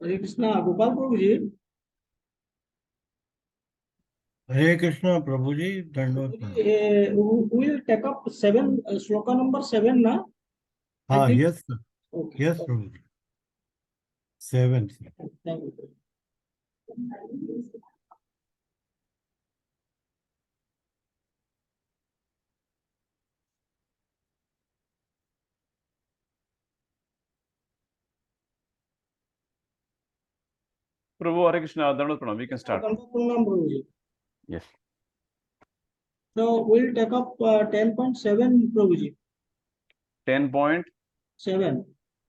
हरे कृष्णा गोपाल प्रभु जी। हरे कृष्णा प्रभु जी, दंडवत प्रभु प्रणाम। जी will take up seven, shloka number seven ना? आई हाँ, think. Yes sir. Okay. Yes प्रभु जी, 7 से। Thank you. प्रभु हरे कृष्णा, दंडवत प्रणाम। We can start. प्रणाम प्रभु जी। Yes. So we'll take up 10.7 प्रभु जी। 10.7। 7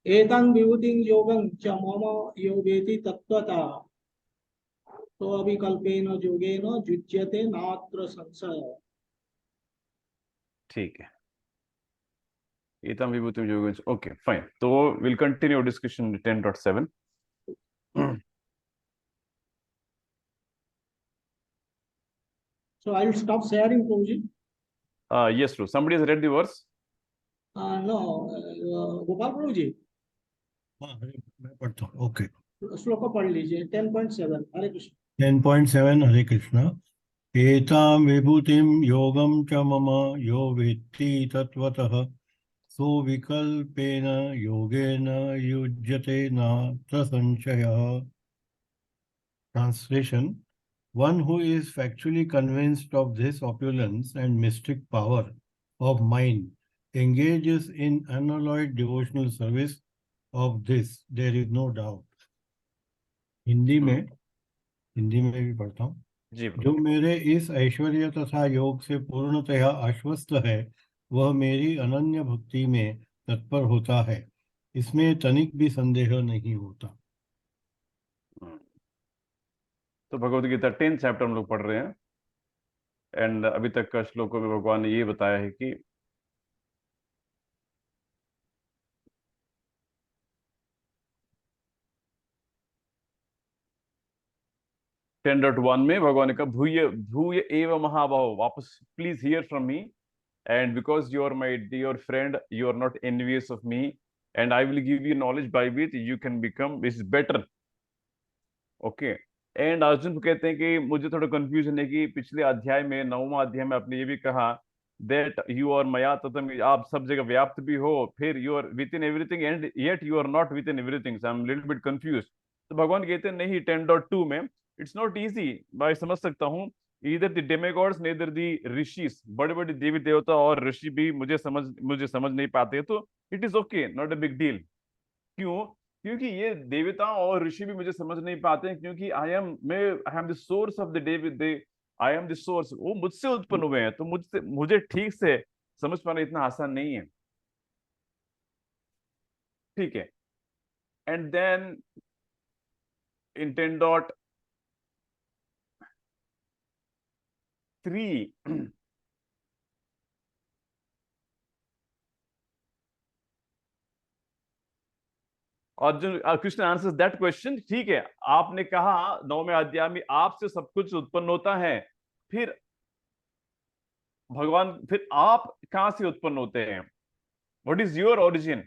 एतां विभूतिं योगं च मम यो वेति तत्त्वतः तो अभिकल्पेन योगेन युज्यते नात्र संशय। ठीक है। एतम विभूतिम योगं। ओके फाइन, तो will continue discussion 10.7। So I will stop sharing प्रभु जी। Yes, true. Somebody has read the verse. No, Gopal प्रभु जी हाँ, मैं पढ़ता हूँ। ओके। श्लोक पढ़ लीजिए 10.7। हरे कृष्ण। 10.7 हरे कृष्णा। एतां विभूतिं योगं च मम यो वेत्ति तत्त्वतः सो विकल्पेन योगेन युज्यते नात्र संशयः। Translation: One who is factually convinced of this opulence and mystic power of mind engages in unalloyed devotional service. Of this there is no doubt. Hindi में भी पढ़ता हूँ। जी जो प्रभु। मेरे इस ऐश्वर्य तथा योग से पूर्णतया आश्वस्त है, वह मेरी अनन्य भक्ति में तत्पर होता है। इसमें तनिक भी संदेह नहीं होता। तो भगवत गीता 10th चैप्टर हम लोग पढ़ रहे हैं। एंड अभी तक का श्लोकों में भगवान ने ये बताया है कि 10.1 में भगवान ने कहा भूय भूय एव महाबाहो, वापस please here from me, and because you are my dear friend, you are not envious of me, and I will give you knowledge by which you can become is better. Okay. And Arjun को कहते हैं कि मुझे थोड़ा confusion है कि पिछले अध्याय में 9वां अध्याय में आपने ये भी कहा दैट यू आर मया ततम, आप सब जगह व्याप्त भी हो, फिर you are within everything and yet you are not within everything, so I am little bit confuse. तो भगवान कहते हैं नहीं, 10.2 में इट्स नॉट इजी। मैं समझ सकता हूँ, इधर द डेमिगॉड्स नेदर दी ऋषिस, बड़े बड़े देवी देवता और ऋषि भी मुझे समझ नहीं पाते, तो it is okay, not a big deal. क्यों? क्योंकि ये देवता और ऋषि भी मुझे समझ नहीं पाते हैं, क्योंकि I am the source of the they I am the source, वो मुझसे उत्पन्न हुए हैं, तो मुझे ठीक से समझ पाना इतना आसान नहीं है। ठीक है। And then in 10.3 Arjun Krishna answers that question. ठीक है, आपने कहा 9वें अध्याय में आपसे सब कुछ उत्पन्न होता है, फिर भगवान, फिर आप कहां से उत्पन्न होते हैं? What is your origin?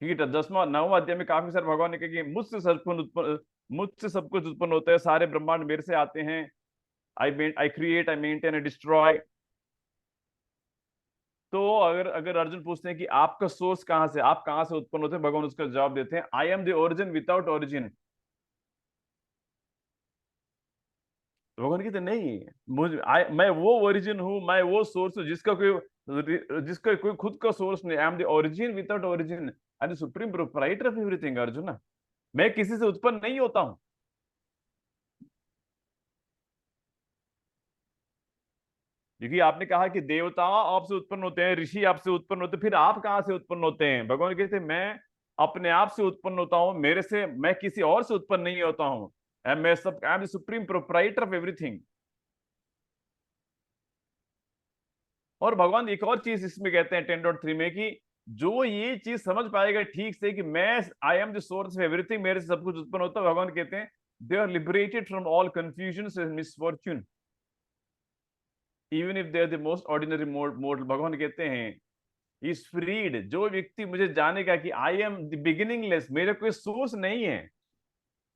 क्योंकि 9वां अध्याय में काफी सारे भगवान ने कहा कि मुझसे सब कुछ उत्पन्न होता है, सारे ब्रह्मांड मेरे से आते हैं। I create, I maintain, I destroy. तो अगर अगर अर्जुन पूछते हैं कि आपका सोर्स कहां से, आप कहां से उत्पन्न होते हैं, भगवान उसका जवाब देते हैं I am the origin without origin. तो भगवान कहते नहीं, मैं वो ओरिजिन हूं, मैं वो सोर्स हूं जिसका कोई खुद का सोर्स नहीं। I am the origin without origin, I am the supreme proprietor of everything. Arjun, मैं किसी से उत्पन्न नहीं होता हूं। क्योंकि आपने कहा कि देवता आपसे उत्पन्न होते हैं, ऋषि आपसे उत्पन्न होते हैं, फिर आप कहां से उत्पन्न होते हैं? भगवान कहते हैं मैं अपने आप से उत्पन्न होता हूं, मेरे से, मैं किसी और से उत्पन्न नहीं होता हूं। मैं सब, I am the supreme proprietor of everything. और भगवान एक और चीज इसमें कहते हैं 10.3 में कि जो ये चीज समझ पाएगा ठीक से कि मैं I am the source of everything, मेरे से सब कुछ उत्पन्न होता है, भगवान कहते हैं they are liberated from all confusion and misfortune, even if they are the most ordinary mortal. भगवान कहते हैं इज फ्रीड, जो व्यक्ति मुझे जानेगा कि आई एम द बिगिनिंगलेस, मेरा कोई सोर्स नहीं है,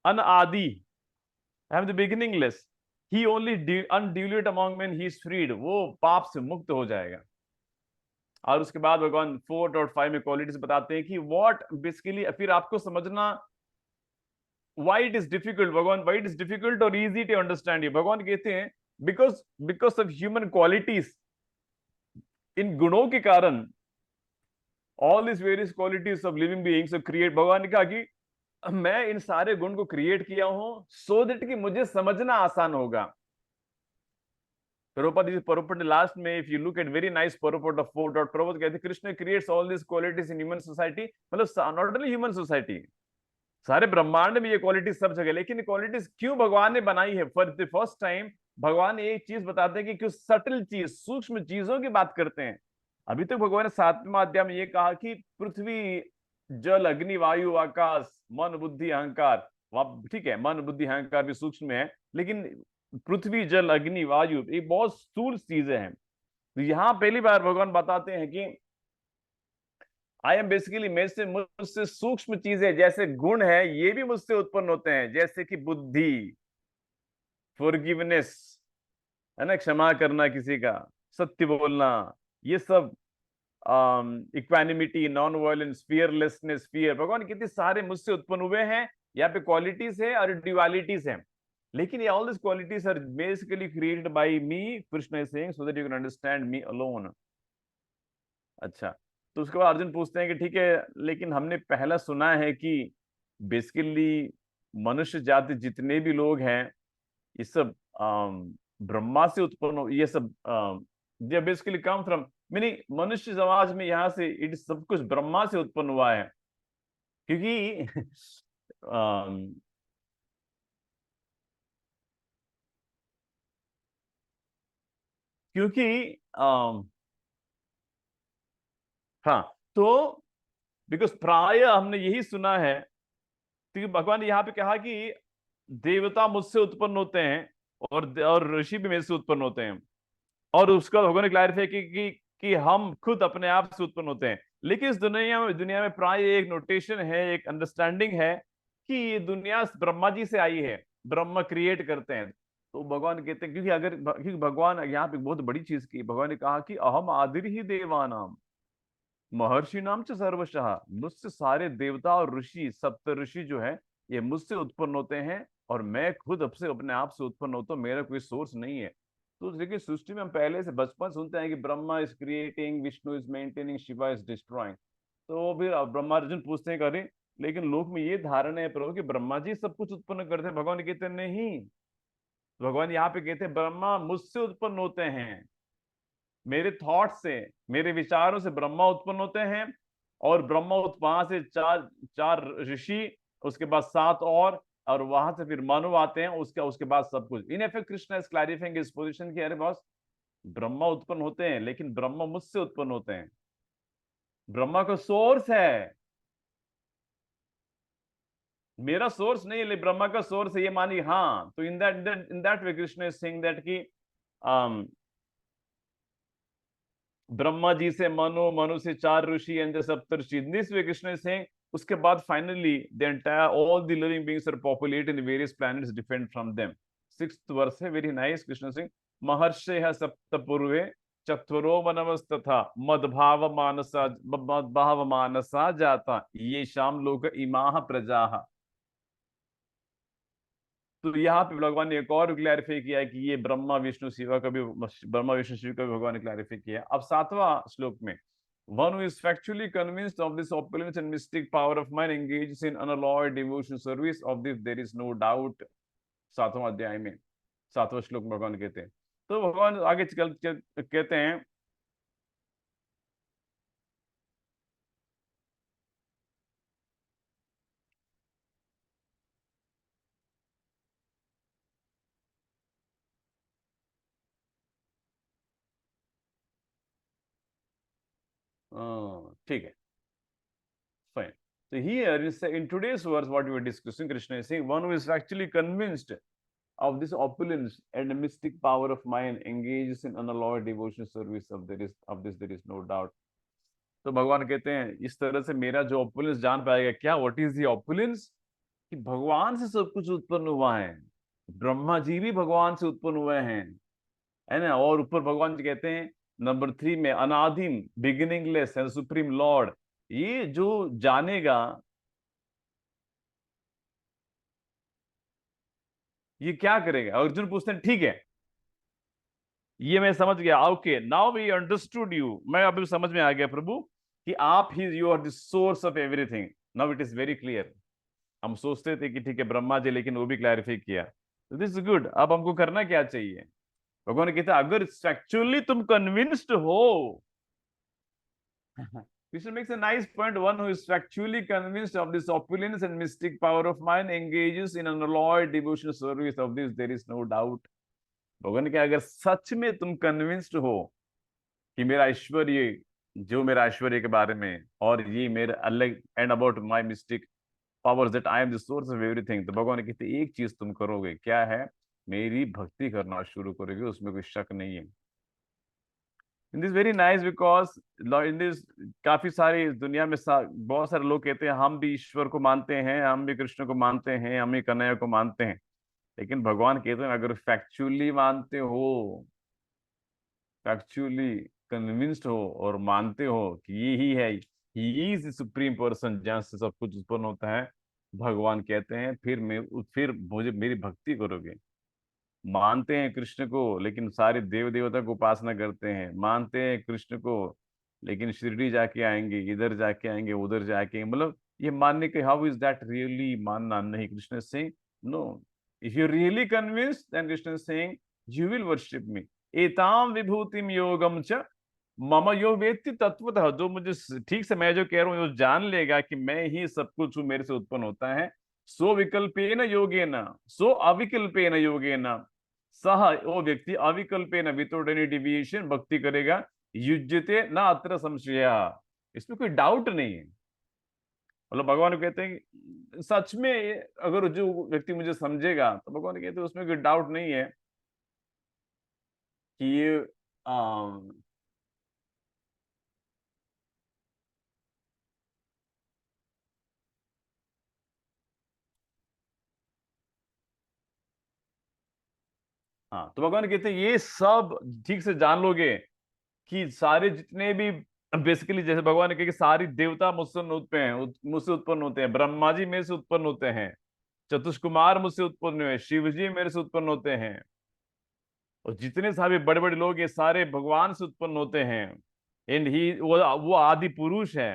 अनआदि, I am the beginningless. He only undiluted among men, he is freed. वो पाप से मुक्त हो जाएगा। और उसके बाद भगवान 4.5 में क्वालिटीज बताते हैं कि व्हाट बेसिकली, फिर आपको समझना why it is difficult, भगवान why it is difficult or easy to understand you। भगवान कहते हैं because of human qualities, इन गुणों के कारण all these various qualities of living beings so create, भगवान ने कहा कि मैं इन सारे गुण को क्रिएट किया हूं सो दैट कि मुझे समझना आसान होगा। Prabhupada ने लास्ट में, if you look at very nice Prabhupada 4. Prabhupada कहते हैं Krishna creates all this qualities in human society, मतलब नॉट ओनली ह्यूमन सोसाइटी, सारे ब्रह्मांड में ये क्वालिटीज सब जगह। लेकिन ये क्वालिटीज क्यों भगवान ने बनाई है? फॉर द फर्स्ट टाइम भगवान एक चीज बताते हैं कि क्यों सटल चीज, सूक्ष्म चीजों की बात करते हैं। अभी तक भगवान ने 7वें अध्याय में ये कहा कि पृथ्वी, जल, अग्नि, वायु, आकाश, मन, बुद्धि, अहंकार, ठीक है, मन, बुद्धि, अहंकार भी सूक्ष्म है, लेकिन पृथ्वी, जल, अग्नि, वायु ये बहुत स्थूल चीजें हैं। तो यहाँ पहली बार भगवान बताते हैं कि आई एम बेसिकली, मुझसे सूक्ष्म चीजें जैसे गुण है ये भी मुझसे उत्पन्न होते हैं, जैसे कि बुद्धि, फॉरगिवनेस, है ना, क्षमा करना किसी का, सत्य बोलना, ये सब, equanimity, non violence, fearlessness, fear, भगवान कितने सारे मुझसे उत्पन्न हुए हैं। यहाँ पे क्वालिटीज है और ड्युअलिटीज है, लेकिन ये all this qualities are basically created by me, Krishna is saying, so that you can understand me alone. अच्छा, तो उसके बाद अर्जुन पूछते हैं कि ठीक है, लेकिन हमने पहला सुना है कि बेसिकली मनुष्य जाति जितने भी लोग हैं ये सब ब्रह्मा से उत्पन्न, ये सब they basically come from, meaning मनुष्य समाज में यहाँ से इट सब कुछ ब्रह्मा से उत्पन्न हुआ है, क्योंकि क्योंकि हाँ, तो बिकॉज प्राय हमने यही सुना है, क्योंकि भगवान ने यहाँ पे कहा कि देवता मुझसे उत्पन्न होते हैं और ऋषि भी मेरे से उत्पन्न होते हैं, और उसका भगवान ने क्लैरिफाई कि हम खुद अपने आप से उत्पन्न होते हैं। लेकिन इस दुनिया में प्राय एक नोटेशन है, एक अंडरस्टैंडिंग है कि ये दुनिया ब्रह्मा जी से आई है, ब्रह्मा क्रिएट करते हैं। तो भगवान कहते हैं क्योंकि भगवान यहाँ पे बहुत बड़ी चीज की, भगवान ने कहा कि अहम आदिर ही देवानाम महर्षि नाम च सर्वशः, मुझसे सारे देवता और ऋषि, सप्त ऋषि जो है ये मुझसे उत्पन्न होते हैं, और मैं खुद अपने आप से उत्पन्न होता हूँ, मेरा कोई सोर्स नहीं है। तो देखिए सृष्टि में हम पहले से बचपन सुनते हैं कि Brahma is creating, Vishnu is maintaining, Shiva is destroying. तो फिर ब्रह्मा अर्जुन पूछते हैं करें, लेकिन लोक में ये धारणा है प्रभु कि ब्रह्मा जी सब कुछ उत्पन्न करते हैं। भगवान कहते हैं नहीं, भगवान यहाँ पे कहते हैं ब्रह्मा मुझसे उत्पन्न होते हैं, मेरे थॉट से, मेरे विचारों से ब्रह्मा उत्पन्न होते हैं, और ब्रह्मा वहां से चार ऋषि, उसके बाद 7 और वहां से फिर मनु आते हैं, उसके बाद सब कुछ। In effect Krishna is clarifying इस पोजीशन की, अरे बॉस ब्रह्मा उत्पन्न होते हैं लेकिन ब्रह्मा मुझसे उत्पन्न होते हैं, ब्रह्मा का सोर्स है, मेरा सोर्स नहीं है, ब्रह्मा का सोर्स है, ये मानी। हाँ, तो in that way Krishna is saying that कि ब्रह्मा जी से मनु, मनु से 4 ऋषि and the Saptarishi, this way Krishna is saying. उसके बाद finally the entire all the living beings are populated in various planets different from them. 6th verse है, वेरी नाइस, कृष्ण सिंह। महर्षयः सप्त पूर्वे चत्वरो मनवस्तथा मद्भाव मानसा जाता ये शाम लोक इमाह प्रजाः। तो यहाँ पे भगवान ने एक और क्लैरिफाई किया है कि ये ब्रह्मा विष्णु शिव का भी भगवान ने क्लैरिफाई किया। अब 7वां श्लोक में, one who is factually convinced of this opulence and mystic power of mind engages in unalloyed devotion service of this there is no doubt। 7वां अध्याय में 7वां श्लोक में भगवान कहते हैं, तो भगवान आगे कहते हैं ठीक है, fine। So here in today's verse what we were discussing, Krishna is saying one who is actually convinced of this opulence and the mystic power of mind engages in unalloyed devotion service of this there is no doubt। तो भगवान कहते हैं इस तरह से मेरा जो opulence जान पाएगा, क्या व्हाट इज द ऑपुलेंस? कि भगवान से सब कुछ उत्पन्न हुआ है, ब्रह्मा जी भी भगवान से उत्पन्न हुए हैं, है ना। और ऊपर भगवान जी कहते हैं नंबर 3 में, अनादिम, बिगिनिंगलेस एंड सुप्रीम लॉर्ड। ये जो जानेगा, ये क्या करेगा? अर्जुन पूछते हैं ठीक है, ये मैं समझ गया, okay now we understood you, मैं अभी समझ में आ गया प्रभु कि आप ही, you are the source of everything, now it is very clear. हम सोचते थे कि ठीक है ब्रह्मा जी, लेकिन वो भी क्लैरिफाई किया, दिस इज गुड। अब हमको करना क्या चाहिए? भगवान ने कहता अगर एक्चुअली तुम कन्विंस्ड हो, Krishna makes a nice point. One who is factually convinced of this opulence and mystic power of mine engages in unalloyed devotional service of this, there is no doubt. भगवान ने कहा अगर सच में तुम convinced हो कि मेरा ऐश्वर्य, जो मेरा ऐश्वर्य के बारे में, और ये मेरे अलग, and about my mistake powers, that I am the source of everything, तो भगवान ने कहते एक चीज तुम करोगे, क्या है? मेरी भक्ति करना शुरू करोगे, उसमें कोई शक नहीं है। In this very nice because in this, काफी सारी इस दुनिया में बहुत सारे लोग कहते हैं हम भी ईश्वर को मानते हैं, हम भी कृष्ण को मानते हैं, हम भी कन्हैया को मानते हैं, लेकिन भगवान कहते हैं अगर फैक्चुअली मानते हो, फैक्चुअली कन्विंस्ड हो और मानते हो कि ये ही है, he is the supreme person जहां से सब कुछ उत्पन्न होता है, भगवान कहते हैं फिर मुझे मेरी भक्ति करोगे। मानते हैं कृष्ण को, लेकिन सारे देव देवता को उपासना करते हैं, मानते हैं कृष्ण को, लेकिन शिरडी जाके आएंगे, इधर जाके आएंगे, उधर जाके आएंगे, मतलब ये मानने के, हाउ इज दैट रियली मानना? नहीं, Krishna Singh no, if you really convince then Krishna Singh you will worship me. एताम विभूतिम योगम च मम यो वेत्ति तत्वतः, जो मुझे ठीक से, मैं जो कह रहा हूँ वो जान लेगा कि मैं ही सब कुछ हूँ, मेरे से उत्पन्न होता है। सो विकल्पेन योगेन, सो अविकल्पेन योगेन, सह, वो व्यक्ति अविकल्पेन, विदाउट एनी डिविएशन भक्ति करेगा, युज्यते न अत्र संशय, इसमें कोई डाउट नहीं है। मतलब भगवान कहते हैं कि सच में अगर जो व्यक्ति मुझे समझेगा, तो भगवान कहते हैं उसमें कोई डाउट नहीं है कि ये हाँ, तो भगवान कहते हैं ये सब ठीक से जान लोगे कि सारे जितने भी, बेसिकली जैसे भगवान ने कहा कि सारी देवता मुझसे उत्पन्न हैं, मुझसे उत्पन्न होते हैं, ब्रह्मा जी मेरे से उत्पन्न होते हैं, चतुष्कुमार मुझसे उत्पन्न हुए, शिव जी मेरे से उत्पन्न होते हैं, और जितने सारे बड़े बड़े लोग ये सारे भगवान से उत्पन्न होते हैं। एंड ही, वो आदि पुरुष है,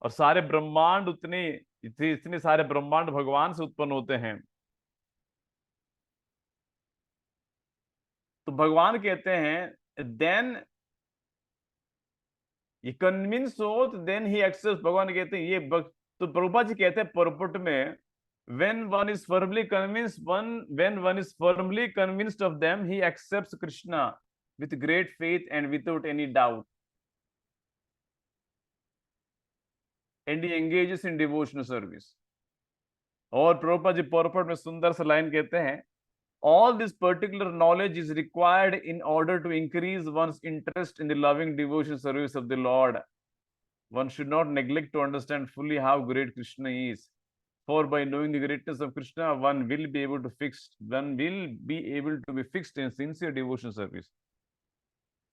और सारे ब्रह्मांड उतने, इतने सारे ब्रह्मांड भगवान से उत्पन्न होते हैं। तो भगवान कहते हैं देन ये कन्विंस हो, तो देन ही एक्सेप्ट, भगवान कहते हैं ये तो प्रभुपाद जी कहते हैं परपट में, when one is firmly convinced, when one is firmly convinced of them, he accepts Krishna with great faith and without any doubt, and he engages in devotional service. और Prabhupada ji purport में सुंदर सा लाइन कहते हैं, all this particular knowledge is required in order to increase one's interest in the loving devotion service of the Lord. One should not neglect to understand fully how great Krishna is. For by knowing the greatness of Krishna, one will be able to be fixed in sincere devotion service.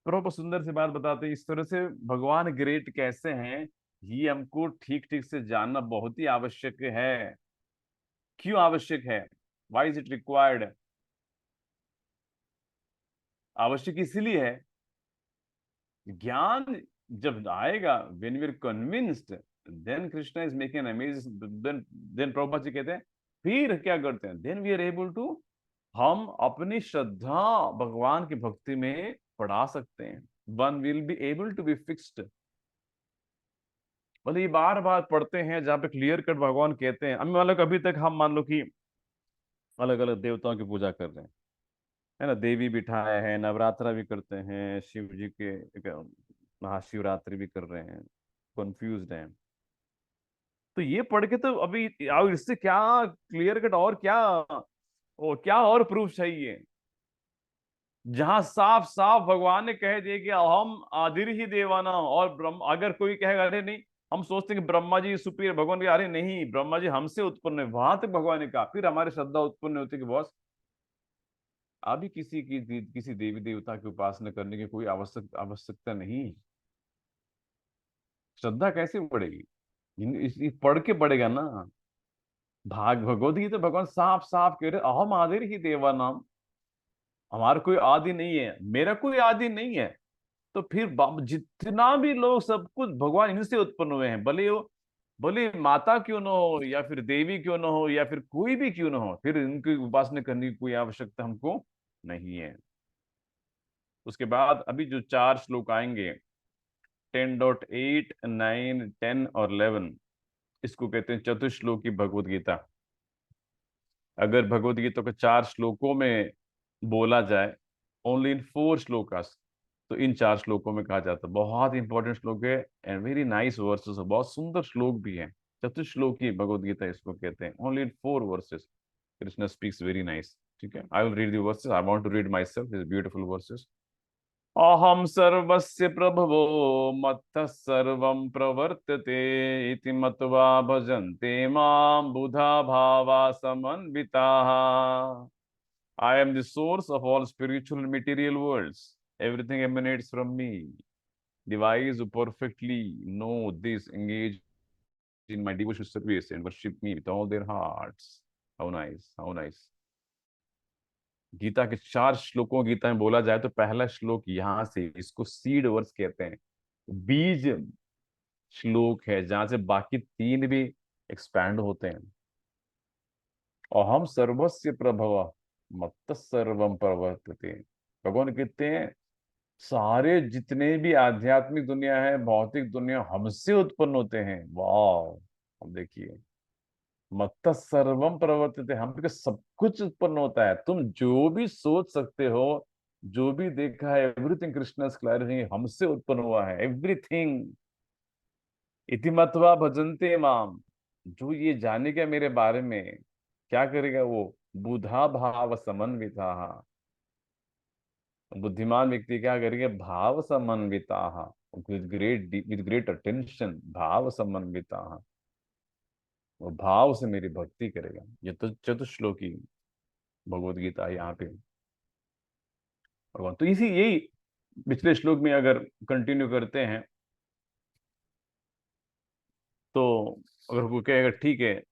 प्रभु सुंदर सी बात बताते हैं, इस तरह से भगवान great कैसे हैं, ये हमको ठीक ठीक से जानना बहुत ही आवश्यक है। क्यों आवश्यक है? Why is it required? आवश्यक इसलिए है, ज्ञान जब आएगा, when we are convinced, then Krishna is making an amazing, then Prabhupada ji कहते हैं फिर क्या करते हैं, then we are able to, हम अपनी श्रद्धा भगवान की भक्ति में बढ़ा सकते हैं। One will be able to be fixed। मतलब ये बार बार पढ़ते हैं जहाँ पे क्लियर कट भगवान कहते हैं, मतलब अभी तक हम मान लो कि अलग अलग देवताओं की पूजा कर रहे हैं, है ना, देवी बिठाए हैं, नवरात्रा भी करते हैं, शिव जी के महाशिवरात्रि भी कर रहे हैं, कंफ्यूज्ड हैं। तो ये पढ़ के तो अभी इससे क्या क्लियर कट क्या और प्रूफ चाहिए, जहां साफ साफ भगवान ने कह दिया कि हम आदिर ही देवाना, और ब्रह्म, अगर कोई कहेगा अरे नहीं हम सोचते हैं कि ब्रह्मा जी सुपीरियर, भगवान के अरे नहीं, ब्रह्मा जी हमसे उत्पन्न है, वहां तक भगवान ने कहा। फिर हमारी श्रद्धा उत्पन्न होती है कि बॉस अभी किसी देवी देवता की उपासना करने की कोई आवश्यकता नहीं। श्रद्धा कैसे बढ़ेगी? पढ़ के बढ़ेगा ना। भगवद गीता भगवान साफ साफ कह रहे अहम आदिर ही देवा नाम, हमारा कोई आदि नहीं है, मेरा कोई आदि नहीं है। तो फिर जितना भी लोग सब कुछ भगवान इनसे उत्पन्न हुए हैं, भले माता क्यों ना हो या फिर देवी क्यों ना हो या फिर कोई भी क्यों ना हो, फिर इनकी उपासना करने की कोई आवश्यकता हमको नहीं है। उसके बाद अभी जो 4 श्लोक आएंगे 10.8, 9, 10 और 11, इसको कहते हैं चतुश्लोकी भगवत गीता। अगर भगवत गीता को 4 श्लोकों में बोला जाए, ओनली इन 4 श्लोकास, तो इन 4 श्लोकों में कहा जाता है। बहुत इंपॉर्टेंट श्लोक है एंड वेरी नाइस वर्सेस, बहुत सुंदर श्लोक भी है। चतुश्लोकी भगवत गीता इसको कहते हैं। Only in 4 verses Krishna speaks very nice. ठीक है, I will read the verses, I want to read myself this beautiful verses. अहम सर्वस्य प्रभवो मत्तः सर्वं प्रवर्तते इति मत्वा भजन्ते मां बुधा भावा समन्विताः। I am the source of all spiritual and material worlds. Everything emanates from me. The wise who perfectly know this engage in my devotional service and worship me with all their hearts. How nice, how nice. Gita के 4 श्लोकों गीता में बोला जाए तो पहला श्लोक यहां से, इसको सीड वर्स कहते हैं, बीज श्लोक है, जहां से बाकी 3 भी एक्सपैंड होते हैं। अहम सर्वस्य प्रभव मत्त सर्वम प्रवर्तते। भगवान कहते हैं सारे जितने भी आध्यात्मिक दुनिया है, भौतिक दुनिया हमसे उत्पन्न होते हैं। वाह, अब देखिए मत्त सर्वम प्रवर्तित, हम पे सब कुछ उत्पन्न होता है। तुम जो भी सोच सकते हो, जो भी देखा है, एवरीथिंग कृष्ण इज क्लैरिफाइंग, हमसे उत्पन्न हुआ है एवरीथिंग। इति मत्वा भजन्ते माम, जो ये जानेगा मेरे बारे में, क्या करेगा वो? बुधा भाव समन्विता, बुद्धिमान व्यक्ति क्या करेगा? भाव समन्विता, विद ग्रेट अटेंशन, भाव समन्विता, वो भाव से मेरी भक्ति करेगा। ये तो चतुश्लोकी भगवत गीता यहाँ पे भगवान। तो इसी यही पिछले श्लोक में अगर कंटिन्यू करते हैं तो अगर वो कहेगा ठीक है,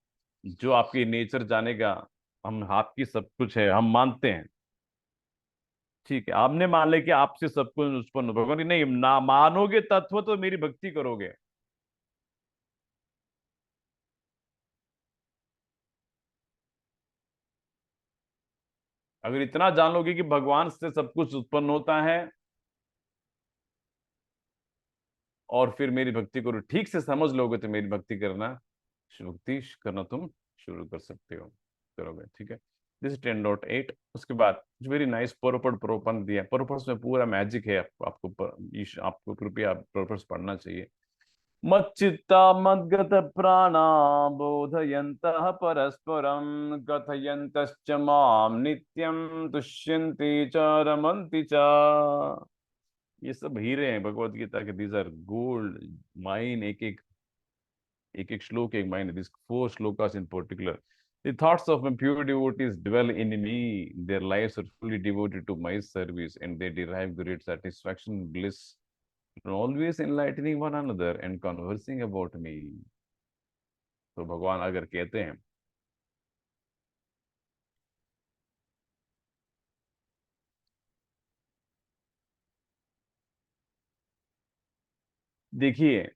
जो आपकी नेचर जानेगा, हम आपकी सब कुछ है, हम मानते हैं। ठीक है, आपने मान लिया कि आपसे सब कुछ उत्पन्न, भगवान की नहीं, ना मानोगे तत्व तो मेरी भक्ति करोगे। अगर इतना जान लोगे कि भगवान से सब कुछ उत्पन्न होता है और फिर मेरी भक्ति करो, ठीक से समझ लोगे तो मेरी भक्ति करना तुम शुरू कर सकते हो, करोगे। ठीक है, दिस 10.8। उसके बाद वेरी नाइस प्रोपड दिया। प्रोपर्स में पूरा मैजिक है। आपको कृपया प्रोपर्स पढ़ना चाहिए। मच्चित्ता मद्गत प्राणा बोधयन्तः परस्परं कथयन्तश्च मां नित्यं तुष्यन्ति च रमन्ति च। ये सब हीरे हैं भगवत गीता के। These are gold mine. एक एक श्लोक एक माइन। दिस 4 श्लोकास in particular. The thoughts of my pure devotees dwell in me. Their lives are fully devoted to my service, and they derive great satisfaction, bliss, and always enlightening one another and conversing about me. तो भगवान अगर कहते हैं देखिए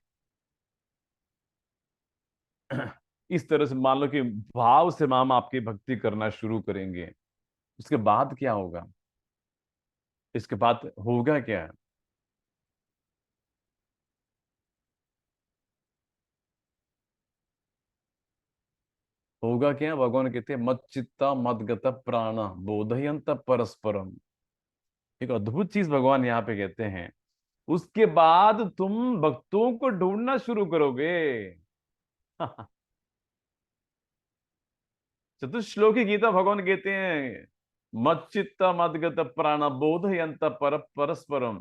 इस तरह से मान लो कि भाव से हम आपकी भक्ति करना शुरू करेंगे, उसके बाद क्या होगा? इसके बाद होगा क्या? होगा क्या? भगवान कहते हैं मत चित्ता मत गत प्राण बोधयंत परस्परम। एक अद्भुत चीज भगवान यहाँ पे कहते हैं, उसके बाद तुम भक्तों को ढूंढना शुरू करोगे। चतुश्लोकी गीता भगवान कहते हैं मत चित्ता मत गत प्राण बोधयंत परस्परम।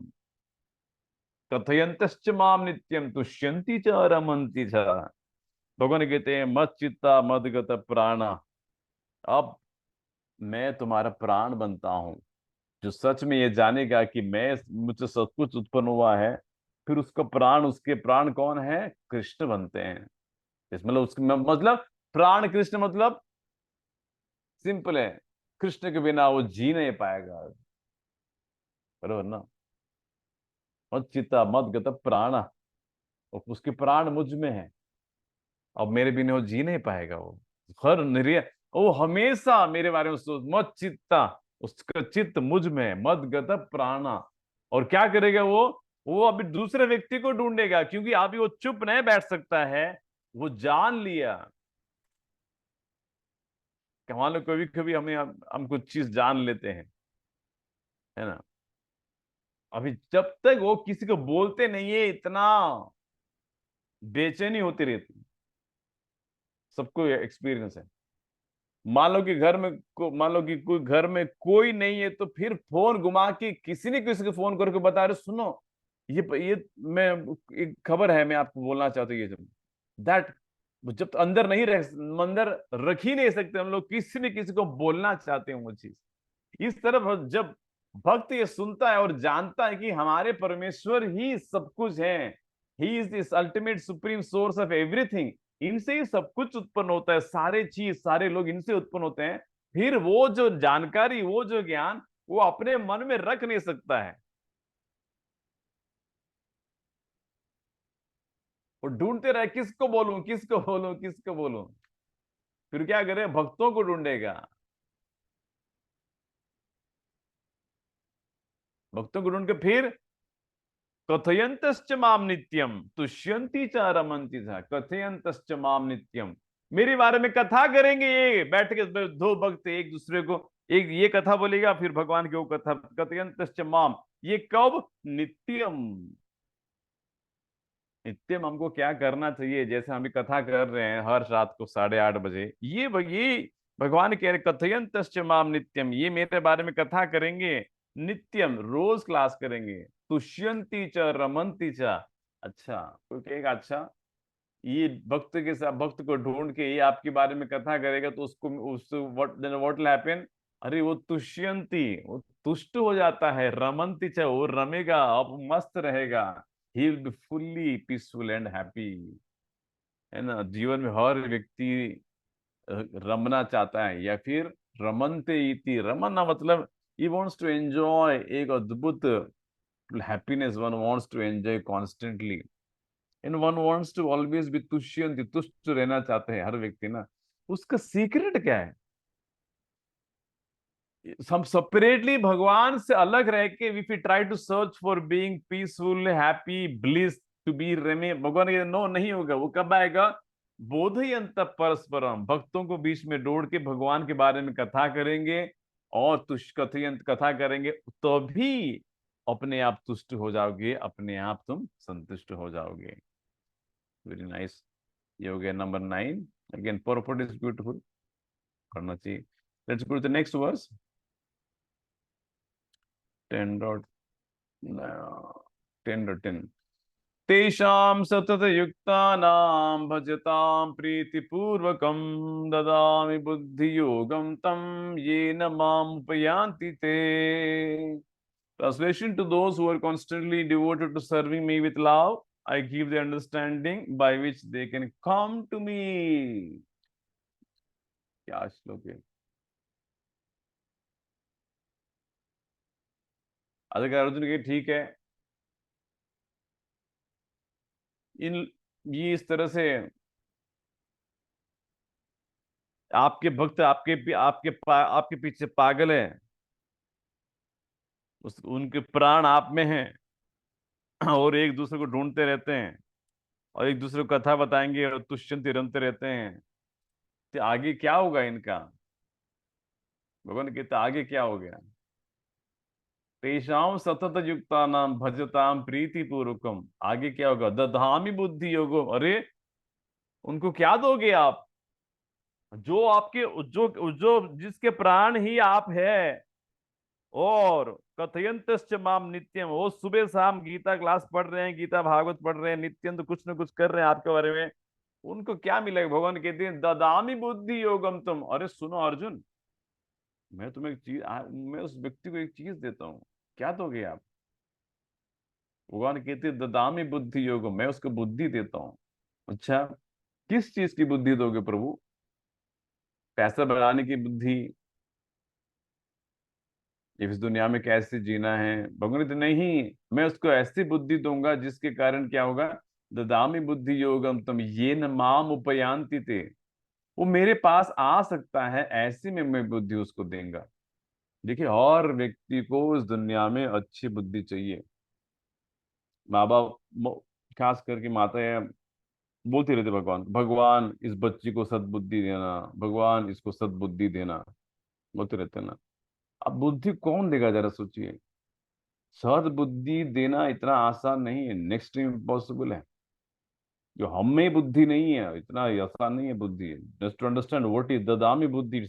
कथयन्तश्च माम नित्यम तुष्यन्ति च रमन्ति च। भगवान कहते हैं मत चित्ता मदगत प्राणा, अब मैं तुम्हारा प्राण बनता हूं। जो सच में ये जानेगा कि मैं, मुझसे सब कुछ उत्पन्न हुआ है, फिर उसका प्राण, उसके प्राण कौन है? कृष्ण बनते हैं। इस मतलब उसके मतलब प्राण कृष्ण, मतलब सिंपल है, कृष्ण के बिना वो जी नहीं पाएगा, बरोबर ना। मत चित्ता मत गत प्राण, उसके प्राण मुझ में है, अब मेरे बिना वो जी नहीं पाएगा। वो हर निर्य, वो हमेशा मेरे बारे में सोच, मत चित्ता, उसका चित्त मुझ में है, मत गत प्राणा। और क्या करेगा वो अभी दूसरे व्यक्ति को ढूंढेगा, क्योंकि अभी वो चुप नहीं बैठ सकता है, वो जान लिया। मान लो कभी कभी हम कुछ चीज जान लेते हैं, है ना, अभी जब तक वो किसी को बोलते नहीं है, इतना बेचैनी होती रहती। सबको एक्सपीरियंस है। मान लो कि कोई घर में कोई नहीं है, तो फिर फोन घुमा के किसी न किसी को फोन करके बता रहे, सुनो ये मैं, एक खबर है, मैं आपको बोलना चाहता हूँ, ये जब दैट, जब अंदर नहीं रह, अंदर रख ही नहीं सकते हम लोग, किसी न किसी को बोलना चाहते हैं वो चीज। इस तरफ जब भक्त ये सुनता है और जानता है कि हमारे परमेश्वर ही सब कुछ है, he is this ultimate supreme source of everything, इनसे ही सब कुछ उत्पन्न होता है, सारे चीज सारे लोग इनसे उत्पन्न होते हैं, फिर वो जो जानकारी, वो जो ज्ञान, वो अपने मन में रख नहीं सकता है। वो ढूंढते रहे, किसको बोलूं किसको बोलूं किसको बोलूं, फिर क्या करे, भक्तों को ढूंढेगा। भक्तों को ढूंढ के फिर कथयंतश्च माम नित्यम तुष्यंती च रमन्ति च, कथयंतश्च माम नित्यम, मेरे बारे में कथा करेंगे, ये बैठ के दो भक्त एक दूसरे को, एक ये कथा बोलेगा, फिर भगवान की वो कथा, कथयंतश्च माम, ये कब? नित्यम। नित्यम हमको क्या करना चाहिए, जैसे हम भी कथा कर रहे हैं हर रात को 8:30 बजे, ये भगवान कह रहे कथयंतश्च माम नित्यम, ये मेरे बारे में कथा करेंगे, नित्यम रोज क्लास करेंगे, तुष्यंती च रमन्ति च। अच्छा, कोई कहेगा अच्छा, ये भक्त के साथ, भक्त को ढूंढ के ये आपके बारे में कथा करेगा, तो उसको व्हाट विल हैपन? अरे वो तुष्यंती, वो तुष्ट हो जाता है, रमन्ति च, वो रमेगा, अब मस्त रहेगा, he will be fully peaceful and happy, है ना। जीवन में हर व्यक्ति रमना चाहता है, या फिर रमनते इति, रमना मतलब ही वांट्स टू एंजॉय एक अद्भुत happiness, one wants to enjoy constantly, and one wants to always be तुष्यंति, तुष्ट रहना चाहते हैं हर व्यक्ति ना। उसका सीक्रेट क्या है? हम सेपरेटली भगवान से अलग रह के, if you try to search for being peaceful happy bliss to be रेमे, भगवान के नो, नहीं होगा। वो कब आएगा? बोधयंत परस्परम, भक्तों को बीच में जोड़ के भगवान के बारे में कथा करेंगे, और तुष्ट कथयंत कथा करेंगे, तो भी अपने आप तुष्ट हो जाओगे, अपने आप तुम संतुष्ट हो जाओगे। Very nice. ये हो गया number 9। Again purport is beautiful, करना चाहिए। Let's go to the next verse. 10.10 तेषां सततयुक्तानां भजतां प्रीतिपूर्वकं ददामि बुद्धियोगं तं येन माम् उपयान्ति ते। Translation: to those who are constantly devoted to serving me with love, I give the understanding by which they can come to me. क्या श्लोक है? अर्जुन के ठीक है, इन ये इस तरह से आपके भक्त आपके पीछे पागल है, उनके प्राण आप में हैं, और एक दूसरे को ढूंढते रहते हैं, और एक दूसरे को कथा बताएंगे, और तुष्यंती रमते रहते हैं, तो आगे क्या होगा इनका? भगवान कहते आगे क्या हो गया? तेषां सतत युक्तानां भजतां प्रीति पूर्वकम, आगे क्या होगा? दधामि बुद्धि योगो, अरे उनको क्या दोगे आप? जो जिसके प्राण ही आप है, और कथयंतश्च माम नित्यम, वो सुबह शाम गीता क्लास पढ़ रहे हैं, गीता भागवत पढ़ रहे हैं, नित्यम तो कुछ ना कुछ कर रहे हैं आपके बारे में, उनको क्या मिलेगा? भगवान कहते हैं ददामी बुद्धि योगम तुम। अरे सुनो अर्जुन, मैं तुम्हें एक चीज मैं उस व्यक्ति को एक चीज देता हूँ, क्या दोगे आप? भगवान कहते हैं ददामी बुद्धि योगम, मैं उसको बुद्धि देता हूँ। अच्छा, किस चीज की बुद्धि दोगे प्रभु? पैसा बढ़ाने की बुद्धि, इस दुनिया में कैसे जीना है? भगवान कहते नहीं, मैं उसको ऐसी बुद्धि दूंगा जिसके कारण क्या होगा? ददामी बुद्धि योगम तुम ये न माम उपयांति थे, वो मेरे पास आ सकता है, ऐसी में मैं बुद्धि उसको देंगे। देखिए, हर व्यक्ति को इस दुनिया में अच्छी बुद्धि चाहिए। माँ बाप खास करके माताएं बोलती रहती, भगवान भगवान इस बच्ची को सद्बुद्धि देना, भगवान इसको सद्बुद्धि देना, बोलते रहते ना। अब बुद्धि कौन देगा, जरा सोचिए। सद्बुद्धि देना इतना आसान नहीं है, नेक्स्ट इम्पॉसिबल है। जो हम में बुद्धि नहीं है, इतना आसान नहीं है बुद्धि। Just to understand what is ददामी बुद्धि।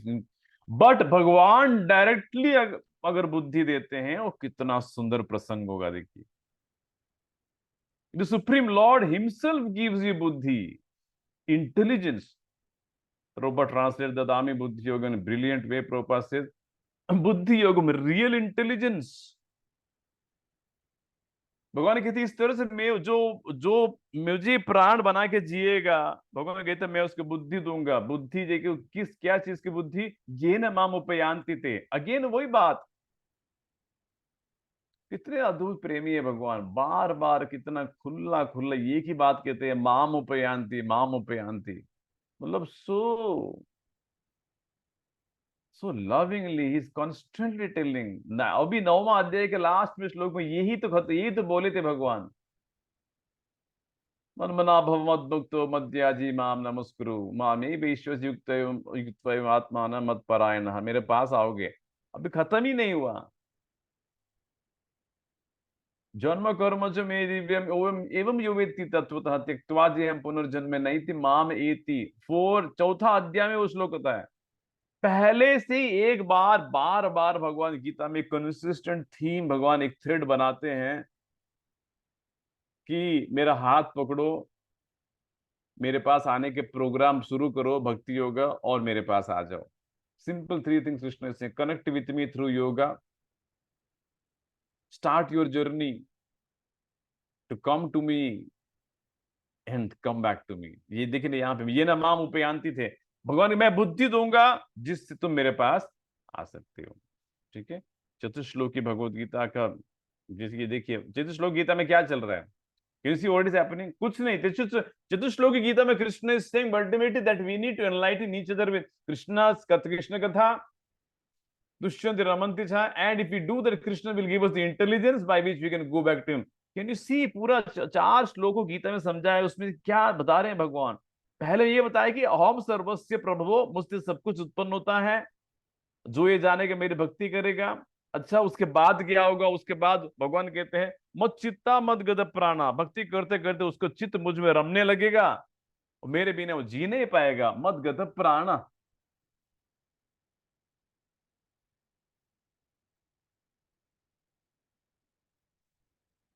बट भगवान डायरेक्टली अगर बुद्धि देते हैं, वो कितना सुंदर प्रसंग होगा, देखिए। The supreme Lord himself gives you बुद्धि, इंटेलिजेंस। Prabhupada translated ददामी बुद्धि योग in a brilliant way. Prabhupada says बुद्धि योग में रियल इंटेलिजेंस। भगवान कहते इस तरह से मैं जो जो मुझे प्राण बना के जिएगा, भगवान कहते मैं उसको बुद्धि दूंगा। बुद्धि देखिए किस क्या चीज की बुद्धि? ये न माम उपयांति थे। अगेन वही बात, कितने अद्भुत प्रेमी है भगवान, बार बार कितना खुला खुला एक ही बात कहते हैं, माम उपयांति, माम उपयांति। मतलब so lovingly he is constantly telling ना। अभी 9वां अध्याय के लास्ट में श्लोक में यही तो बोले थे भगवान, मन मना भव मद मुक्तो मद्याजी माम नमस्कुरु मामे विश्वस युक्त युक्त आत्मा न मत परायण, मेरे पास आओगे। अभी खत्म ही नहीं हुआ। जन्म कर्म च मे दिव्यम एवं यो वेत्ति तत्वतः त्यक्त्वा जेहम पुनर्जन्म नहीं थी माम एति। चौथा अध्याय में वो श्लोक होता है। पहले से ही एक बार बार बार भगवान गीता में कंसिस्टेंट थीम, भगवान एक थ्रेड बनाते हैं कि मेरा हाथ पकड़ो, मेरे पास आने के प्रोग्राम शुरू करो भक्ति योगा, और मेरे पास आ जाओ। सिंपल 3 थिंग्स कृष्ण से, connect with me through yoga, start your journey to come to me and come back to me. ये देखिए यहाँ पे ये ना माम उपयांति थे। भगवान मैं बुद्धि दूंगा जिससे तुम मेरे पास आ सकते हो। ठीक है, चतुश्लोकी भगवत गीता का, जैसे देखिए चतुश्लोक गीता में क्या चल रहा है, Can you see what is happening? कुछ नहीं। चतुश्लोकी गीता में Krishna is saying ultimately that we need to enlighten each other with Krishna कथा, दुष्यंत रमंती छा, and if we do that, Krishna will give us the intelligence by which we can go back to him. Can you see पूरा 4 श्लोकों गीता में समझा है। उसमें क्या बता रहे हैं भगवान? पहले ये बताया कि अहम सर्वस्य प्रभवो, मुझसे सब कुछ उत्पन्न होता है, जो ये जाने के मेरी भक्ति करेगा। अच्छा, उसके बाद क्या होगा? उसके बाद भगवान कहते हैं मत चित्ता मत गद प्राणा, भक्ति करते करते उसको चित्त मुझ में रमने लगेगा, और मेरे बिना वो जी नहीं पाएगा। मत गद प्राणा,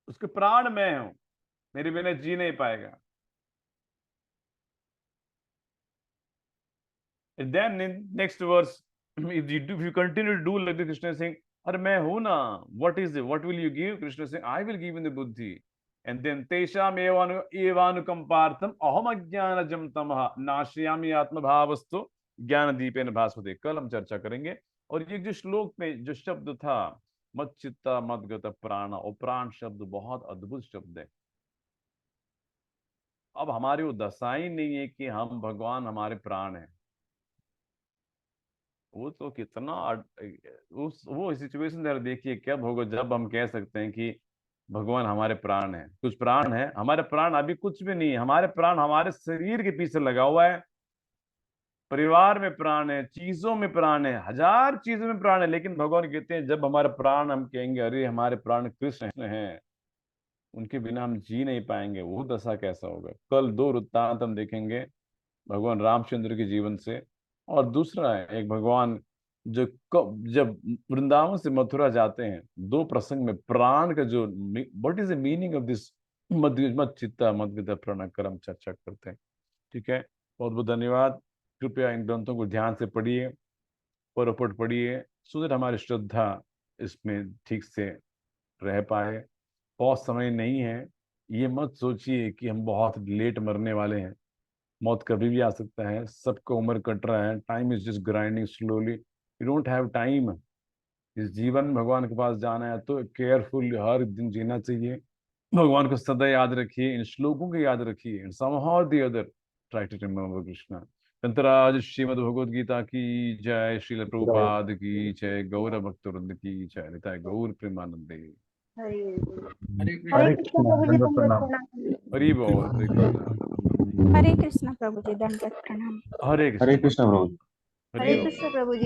उसके प्राण मैं हूं, मेरे बिना जी नहीं पाएगा। And then in next verse, if you continue to do like this, Krishna is saying, अरे मैं हूं ना, what is it? What will you give? Krishna is saying, I will give you the buddhi. And then तेषाम एवानुकंपार्थम अहम अज्ञानजं तमः नाशयामि आत्मभावस्तु ज्ञान दीपेन भास्वते। कल हम चर्चा करेंगे। और ये जो श्लोक में जो शब्द था मत चित्ता मत गत प्राण, और प्राण शब्द बहुत अद्भुत शब्द है। अब हमारी वो दशा ही नहीं है कि हम भगवान हमारे प्राण हैं। वो तो कितना वो सिचुएशन जरा देखिए कब होगा जब हम कह सकते हैं कि भगवान हमारे प्राण है। कुछ प्राण है, हमारे प्राण अभी कुछ भी नहीं है। हमारे प्राण हमारे शरीर के पीछे लगा हुआ है, परिवार में प्राण है, चीजों में प्राण है, हजार चीजों में प्राण है। लेकिन भगवान कहते हैं जब हमारे प्राण, हम कहेंगे अरे हमारे प्राण कृष्ण हैं, उनके बिना हम जी नहीं पाएंगे, वो दशा कैसा होगा। कल 2 वृत्तांत हम देखेंगे भगवान रामचंद्र के जीवन से, और दूसरा है एक भगवान जब वृंदावन से मथुरा जाते हैं, दो प्रसंग में प्राण का जो what is the meaning of this मद मद चित्ता मद्गता प्रण कर्म चर्चा करते हैं। ठीक है, बहुत बहुत धन्यवाद। कृपया इन ग्रंथों को ध्यान से पढ़िए, पढ़ पढ़िए, सो दैट हमारी श्रद्धा इसमें ठीक से रह पाए। बहुत समय नहीं है, ये मत सोचिए कि हम बहुत लेट मरने वाले हैं। मौत कभी भी आ सकता है, सबको उम्र कट रहा है, time is just grinding slowly, you don't have time. इस जीवन में भगवान के पास जाना है तो केयरफुल हर दिन जीना चाहिए। भगवान को सदा याद रखिए, इन श्लोकों को याद रखिए, इन somehow the other try to remember Krishna. Dhanteras Shrimad Bhagavad Gita की जय, श्रील प्रभुपाद की जय, गौर भक्तवृंद की जय, निताय गौर प्रेमानंदे। हरे हरे हरे कृष्ण। कृष्ण प्रभु जी, दंडवत दंडवत प्रणाम। प्रणाम। हरि बोल, हरे कृष्णा। हरे कृष्ण प्रभु जी, दंडवत प्रणाम। हरे हरे कृष्ण कृष्ण प्रभु। हरि हरे बोल। कृष्ण प्रभु जी।